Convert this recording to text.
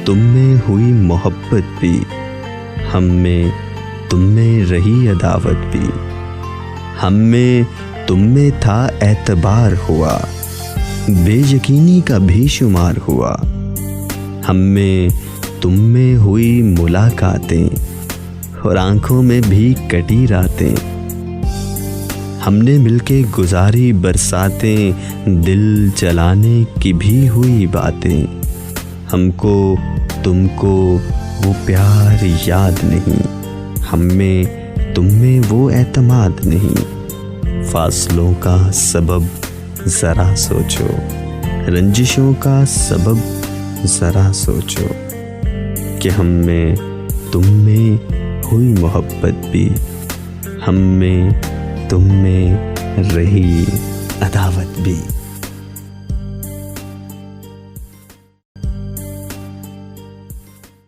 तुम में हुई मोहब्बत भी, हम में तुम में रही अदावत भी। हम में तुम में था एतबार हुआ, बेयकीनी का भी शुमार हुआ। हम में तुम में हुई मुलाकातें और आंखों में भी कटी रातें। हमने मिलके गुजारी बरसातें, दिल जलाने की भी हुई बातें। हमको तुमको वो प्यार याद नहीं, हम में तुम में वो एतमाद नहीं। फासलों का सबब ज़रा सोचो, रंजिशों का सबब ज़रा सोचो, कि हम में तुम में हुई मोहब्बत भी, हम में तुम में रही अदावत भी।